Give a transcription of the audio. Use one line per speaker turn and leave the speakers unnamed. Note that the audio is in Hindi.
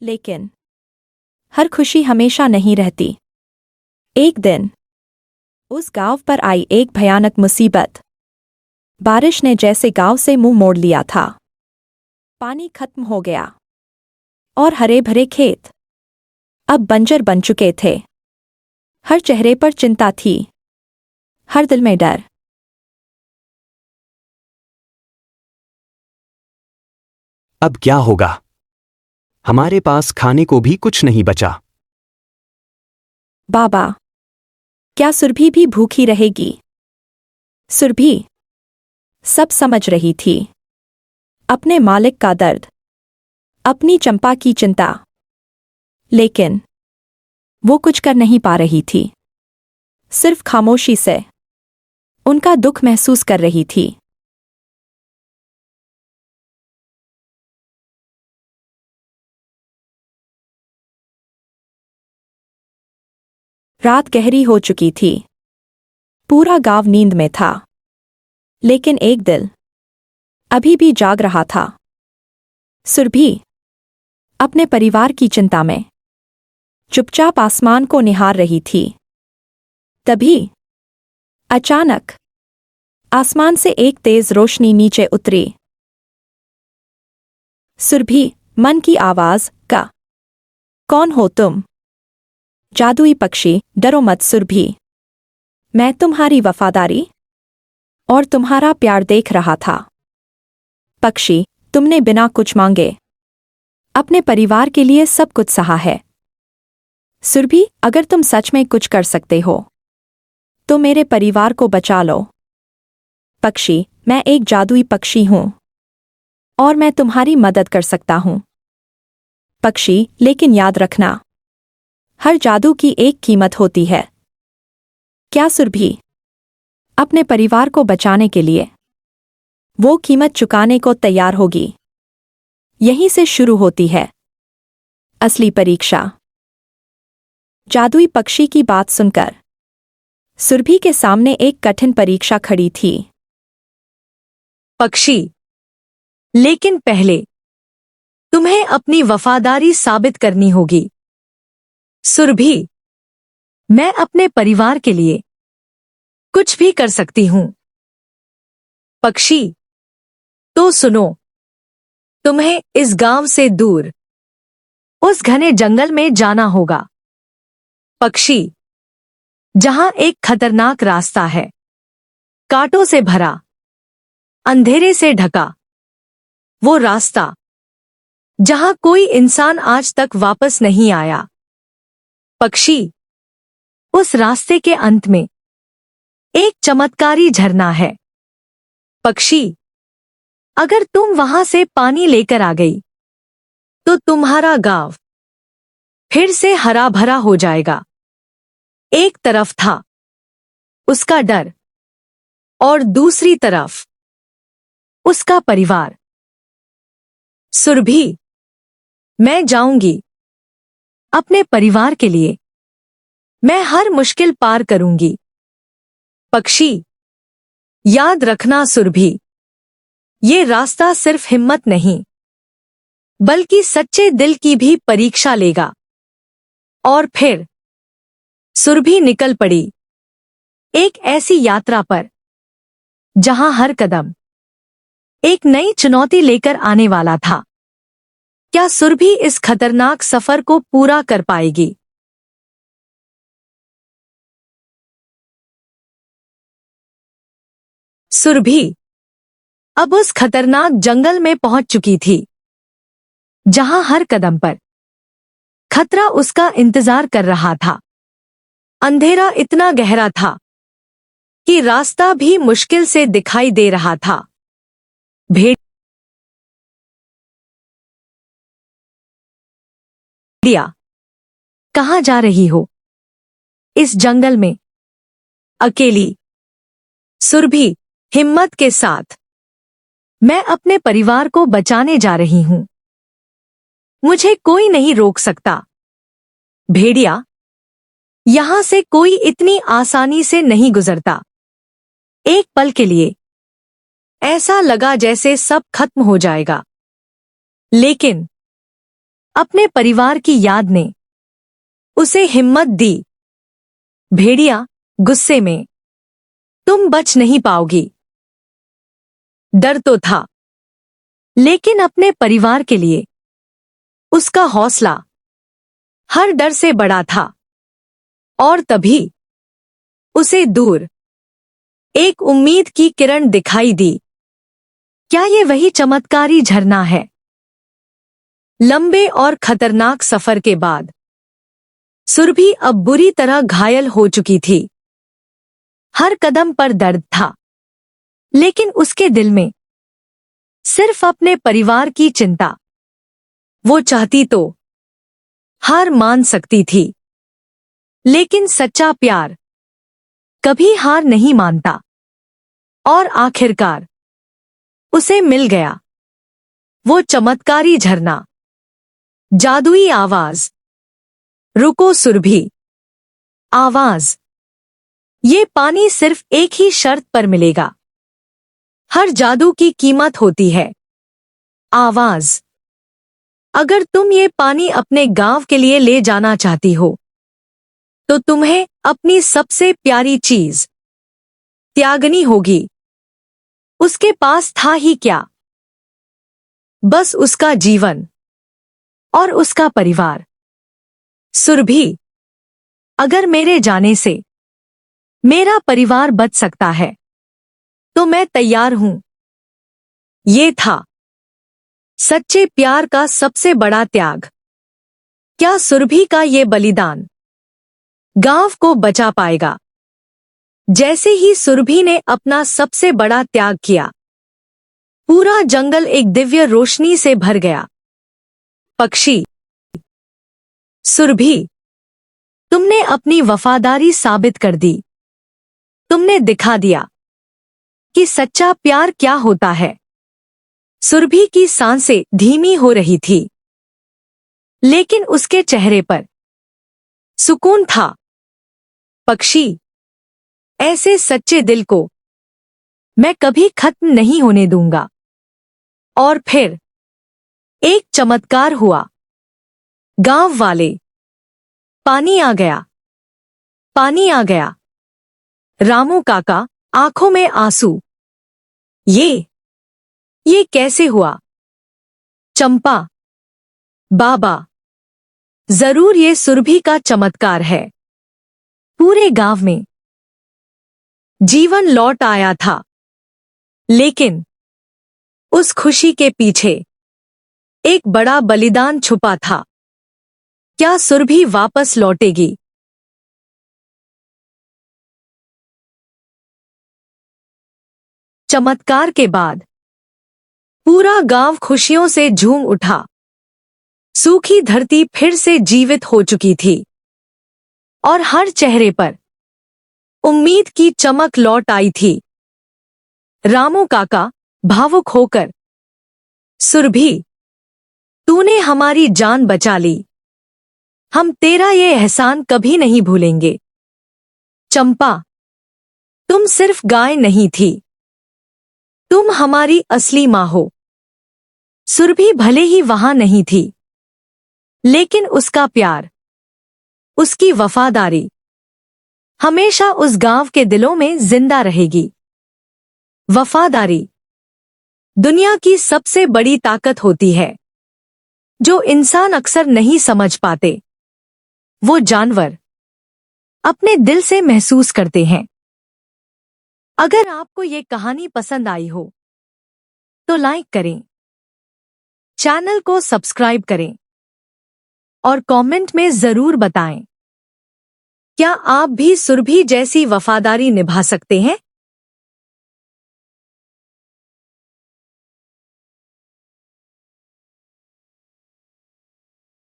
लेकिन हर खुशी हमेशा नहीं रहती। एक दिन उस गांव पर आई एक भयानक मुसीबत। बारिश ने जैसे गांव से मुंह मोड़ लिया था। पानी खत्म हो गया और हरे भरे खेत अब बंजर बन चुके थे। हर चेहरे पर चिंता थी, हर दिल में डर।
अब क्या होगा? हमारे पास खाने को भी कुछ नहीं बचा।
बाबा, क्या सुरभि भी भूखी रहेगी? सुरभि सब समझ रही थी, अपने मालिक का दर्द, अपनी चंपा की चिंता, लेकिन वो कुछ कर नहीं पा रही थी। सिर्फ खामोशी से उनका दुख महसूस कर रही थी। रात गहरी हो चुकी थी। पूरा गांव नींद में था, लेकिन एक दिल अभी भी जाग रहा था। सुरभि अपने परिवार की चिंता में चुपचाप आसमान को निहार रही थी। तभी अचानक आसमान से एक तेज रोशनी नीचे उतरी। सुरभि, मन की आवाज का, कौन हो तुम? जादुई पक्षी, डरो मत सुरभि, मैं तुम्हारी वफादारी और तुम्हारा प्यार देख रहा था। पक्षी, तुमने बिना कुछ मांगे अपने परिवार के लिए सब कुछ सहा है। सुरभि, अगर तुम सच में कुछ कर सकते हो तो मेरे परिवार को बचा लो। पक्षी, मैं एक जादुई पक्षी हूं और मैं तुम्हारी मदद कर सकता हूं। पक्षी, लेकिन याद रखना, हर जादू की एक कीमत होती है। क्या सुरभि अपने परिवार को बचाने के लिए वो कीमत चुकाने को तैयार होगी? यहीं से शुरू होती है असली परीक्षा। जादुई पक्षी की बात सुनकर सुरभि के सामने एक कठिन परीक्षा खड़ी थी।
पक्षी, लेकिन पहले तुम्हें अपनी वफादारी साबित करनी होगी। सुरभि, मैं अपने परिवार के लिए कुछ भी कर सकती हूं। पक्षी, तो सुनो, तुम्हें इस गांव से दूर उस घने जंगल में जाना होगा। पक्षी, जहां एक खतरनाक रास्ता है, कांटों से भरा, अंधेरे से ढका। वो रास्ता जहां कोई इंसान आज तक वापस नहीं आया। पक्षी, उस रास्ते के अंत में एक चमत्कारी झरना है। पक्षी, अगर तुम वहां से पानी लेकर आ गई तो तुम्हारा गांव फिर से हरा भरा हो जाएगा। एक तरफ था उसका डर और दूसरी तरफ उसका परिवार। सुरभि, मैं जाऊंगी अपने परिवार के लिए, मैं हर मुश्किल पार करूंगी। पक्षी, याद रखना सुरभि, ये रास्ता सिर्फ हिम्मत नहीं बल्कि सच्चे दिल की भी परीक्षा लेगा। और फिर सुरभि निकल पड़ी एक ऐसी यात्रा पर जहां हर कदम एक नई चुनौती लेकर आने वाला था। क्या सुरभि इस खतरनाक सफर को पूरा कर पाएगी? सुरभि अब उस खतरनाक जंगल में पहुंच चुकी थी, जहां हर कदम पर खतरा उसका इंतजार कर रहा था। अंधेरा इतना गहरा था कि रास्ता भी मुश्किल से दिखाई दे रहा था। भेड़िया, कहां जा रही हो? इस जंगल में अकेली? सुरभि हिम्मत के साथ, मैं अपने परिवार को बचाने जा रही हूं, मुझे कोई नहीं रोक सकता। भेड़िया, यहां से कोई इतनी आसानी से नहीं गुजरता। एक पल के लिए ऐसा लगा जैसे सब खत्म हो जाएगा, लेकिन अपने परिवार की याद ने उसे हिम्मत दी। भेड़िया गुस्से में, तुम बच नहीं पाओगी। डर तो था, लेकिन अपने परिवार के लिए उसका हौसला हर डर से बड़ा था। और तभी उसे दूर एक उम्मीद की किरण दिखाई दी। क्या ये वही चमत्कारी झरना है? लंबे और खतरनाक सफर के बाद सुरभि अब बुरी तरह घायल हो चुकी थी। हर कदम पर दर्द था, लेकिन उसके दिल में सिर्फ अपने परिवार की चिंता। वो चाहती तो हार मान सकती थी, लेकिन सच्चा प्यार कभी हार नहीं मानता। और आखिरकार उसे मिल गया वो चमत्कारी झरना। जादुई आवाज, रुको सुरभि। आवाज, ये पानी सिर्फ एक ही शर्त पर मिलेगा। हर जादू की कीमत होती है। आवाज, अगर तुम ये पानी अपने गांव के लिए ले जाना चाहती हो, तो तुम्हें अपनी सबसे प्यारी चीज त्यागनी होगी। उसके पास था ही क्या? बस उसका जीवन और उसका परिवार। सुरभि, अगर मेरे जाने से मेरा परिवार बच सकता है, तो मैं तैयार हूं। ये था सच्चे प्यार का सबसे बड़ा त्याग। क्या सुरभि का ये बलिदान गांव को बचा पाएगा? जैसे ही सुरभि ने अपना सबसे बड़ा त्याग किया, पूरा जंगल एक दिव्य रोशनी से भर गया। पक्षी, सुरभि, तुमने अपनी वफादारी साबित कर दी। तुमने दिखा दिया कि सच्चा प्यार क्या होता है। सुरभि की सांसें धीमी हो रही थी, लेकिन उसके चेहरे पर सुकून था। पक्षी, ऐसे सच्चे दिल को मैं कभी खत्म नहीं होने दूंगा। और फिर एक चमत्कार हुआ। गांव वाले, पानी आ गया, पानी आ गया। रामू काका, आंखों में आंसू। ये कैसे हुआ? चंपा, बाबा, जरूर ये सुरभि का चमत्कार है। पूरे गांव में जीवन लौट आया था, लेकिन उस खुशी के पीछे एक बड़ा बलिदान छुपा था। क्या सुरभि वापस लौटेगी? चमत्कार के बाद पूरा गांव खुशियों से झूम उठा। सूखी धरती फिर से जीवित हो चुकी थी, और हर चेहरे पर उम्मीद की चमक लौट आई थी। रामू काका भावुक होकर, सुरभि, तूने हमारी जान बचा ली। हम तेरा ये एहसान कभी नहीं भूलेंगे। चंपा, तुम सिर्फ गाय नहीं थी, तुम हमारी असली मां हो। सुरभि भले ही वहां नहीं थी, लेकिन उसका प्यार, उसकी वफादारी हमेशा उस गांव के दिलों में जिंदा रहेगी। वफादारी दुनिया की सबसे बड़ी ताकत होती है, जो इंसान अक्सर नहीं समझ पाते। वो जानवर अपने दिल से महसूस करते हैं। अगर आपको ये कहानी पसंद आई हो, तो लाइक करें, चैनल को सब्सक्राइब करें और कमेंट में जरूर बताएं, क्या आप भी सुरभि जैसी वफादारी निभा सकते हैं?